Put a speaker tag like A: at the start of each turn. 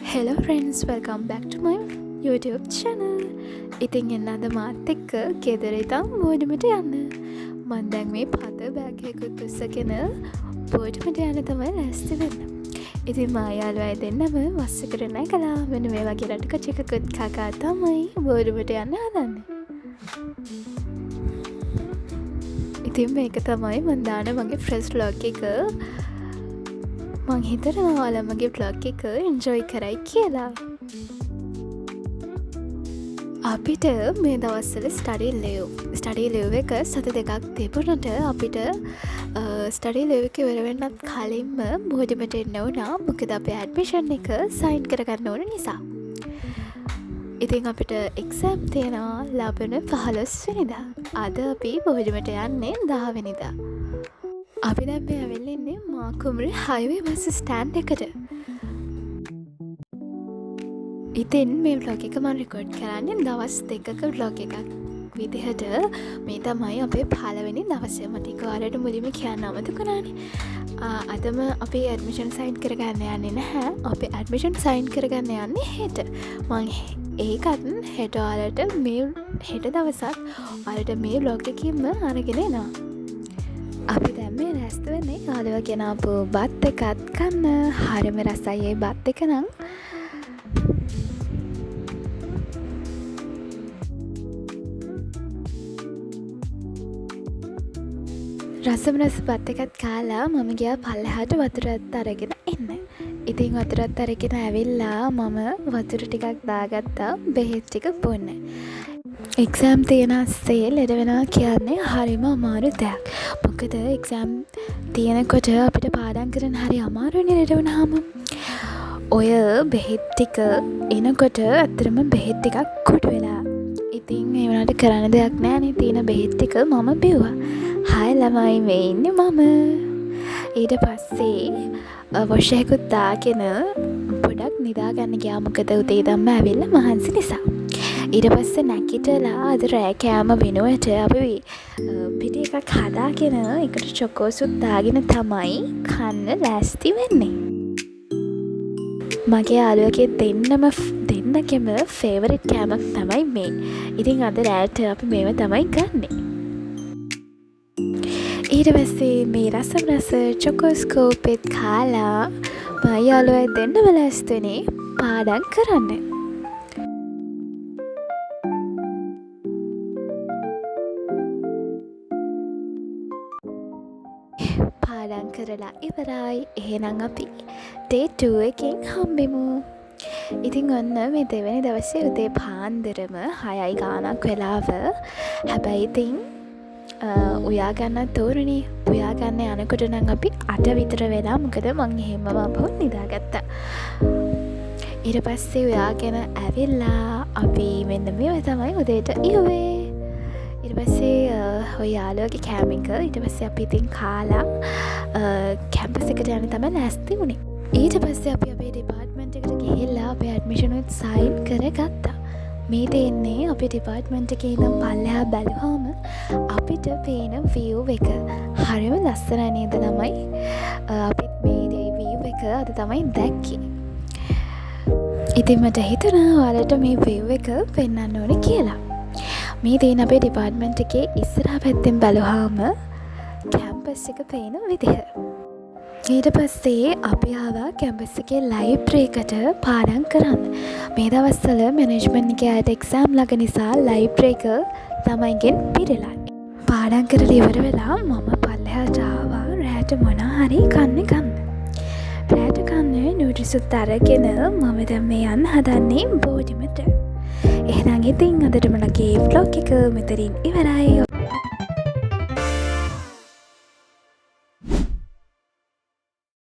A: Hello friends, welcome back to my YouTube channel. ඉතින් එන්න අද මාත් එක්ක ගෙදර ඉඳන් බෝඩිමට යන්න. මම දැන් මේ පද බෑග් එකකුත් උස්සගෙන බෝඩිමට යන්න තමයි ලෑස්ති වෙන්නේ. ඉතින් මා යාළුවයි දෙන්නම වස්සකට නැගලා මෙන්න මේ වගේ රටක චිකකුත් කකා තමයි බෝඩිමට යන්න හදන්නේ. ඉතින් මේක තමයි මම දාන මගේ ෆ්‍රෙෂ් vlog එක. මං හිතනවා ඔයාලා මගේ vlog එක enjoy කරයි කියලා. අපිට මේ දවස්වල study leave එක සති දෙකක් තිබුණට අපිට study leave එක ඉවර වෙන්නත් කලින්ම බෝඩිමට එන්න වුණා. මොකද අපේ admission එක sign කරගන්න ඕන නිසා. ඉතින් අපිට exam තියෙනවා ලබන 15 වෙනිදා. අද අපි බෝඩිමට යන්නේ 10 වෙනිදා. අපි දැන් මේ ඇවිල්ලා ඉන්නේ මාකුමරි highway bus stand එකට. ඉතින් මේ vlog එක මම record කරන්නේ දවස් දෙකක vlog එකක් විදිහට. මේ තමයි අපේ පළවෙනි දවසේ. මට ඒක ඔයාලට මුලින්ම කියන්න අමතක වුණානේ. අදම අපි admission sign කරගන්න යන්නේ නැහැ. අපි admission sign කරගන්න යන්නේ හෙට. මම ඒකත් හෙට ඔයාලට මේ හෙට දවසත් ඔයාලට මේ vlog එකකින්ම අරගෙන එනවා. අපි දැන් මේ රැස්ත වෙන්නේ යාළුවා ගෙනාපු බත් එකත් කන්න. හරිම රසයි ඒ බත් එක නම්. රසම රස බත් එකත් කාලා මම ගියා පල්ලෙහාට වතුරත් අරගෙන එන්න. ඉතින් වතුරත් අරගෙන ඇවිල්ලා මම වතුර ටිකක් දාගත්තා බෙහෙත් ටික බොන්න. එක්සෑම් තියෙන අස්සේ ලෙඩ වෙනවා කියන්නේ හරිම අමාරු දෙයක්. මොකද එක්සෑම් තියෙනකොට අපිට පාඩම් කරන්න හරි අමාරුනේ ලෙඩ වුණාම. ඔය බෙහෙත් ටික එනකොට ඇත්තටම බෙහෙත් ටිකක් කොටු වෙලා. ඉතින් ඒ වුණාට කරන්න දෙයක් නැහැ නේ. තියෙන බෙහෙත් ටික මම බිව්වා. හාය ළමයි මේ ඉන්නේ මම. ඊට පස්සේ වොෂ් එකකුත් දාගෙන පොඩක් නිදා ගන්න ගියා. මොකද උදේ ඉඳන්ම ඇවිල්ලා මහන්සි නිසා. ඊට පස්සේ නැගිටලා අද රෑ කෑම වෙනුවට අපි පිටි එකක් හදාගෙන ඒකට චොකෝසුත් දාගෙන තමයි කන්න ලෑස්ති වෙන්නේ. මගේ යාළුවගේ දෙන්නගෙම ෆේවරිට් කෑමක් තමයි මේ. ඉතින් අද රෑට අපි මේව තමයි ගන්නෙ. ඊට පස්සේ මේ රස චොකෝස්කෝපෙත් කාලා මගේ යාළුවයි දෙන්නම ලෑස්ති වෙන්නේ පාඩම් කරන්න. පාඩම් කරලා ඉවරයි. එහෙනම් අපි day 2 එකෙන් හම්බෙමු. ඉතින් ඔන්න මේ දෙවෙනි දවසේ උදේ පාන්දරම 6යි ගානක් වෙලාව. හැබැයි ඉතින් උයා ගන්නත් ඕනේ. උයා ගන්න යනකොට නම් අපි 8 විතර වෙලා. මොකද මං එහෙමම අපහු නිදාගත්තා. ඊට පස්සේ උයාගෙන ඇවිල්ලා අපි මෙන්න මේව තමයි උදේට ඉුවේ. ඊට පස්සේ ඔය යාළුවගේ කෑම එක ඊට පස්සේ අපි ඉතින් කාලා කැම්පස් එකට යන්න තමයි ලෑස්ති වුණේ. ඊට පස්සේ අපි අපේ ඩිපාර්ට්මන්ට් එකට ගිහිල්ලා අපේ ඇඩ්මිෂන් උත් සයින් කරගත්තා. මේ දෙන්නේ අපේ ඩිපාර්ට්මන්ට් එකේ ඉඳන් පල්ලෙහා බැලුවාම අපිට පේන view එක හරිම ලස්සනයි නේද ළමයි? අපිත් මේ view එක අද තමයි දැක්කේ. ඉතින් මට හිතුණා ඔයාලට මේ view එක පෙන්වන්න ඕනේ කියලා. මේ තියෙන අපේ ඩිපාර්ට්මන්ට් එකේ ඉස්සරහා පැත්තෙන් බැලුවාම කැම්පස් එක පේන විදිහ. ඊට පස්සේ අපි ආවා කැම්පස් එකේ ලයිබ්‍රරි එකට පාඩම් කරන්න. මේ දවස්වල මැනේජ්මන්ට් එකේ අයට එක්සෑම් ළඟ නිසා ලයිබ්‍රරි එක ළමයිගෙන් පිරෙලා. පාඩම් කරලා ඉවර වෙලා මම පල්ලෙහාට ආවා රෑට මොනවා හරි කන්න. රෑට කන්නේ නියුට්‍රිසුත් අරගෙන මම දැන් මේ යන්න හදන්නේ බෝඩිමට. එහෙනම් ඉතින් අදට මගේ vlog එක මෙතනින් ඉවරයි.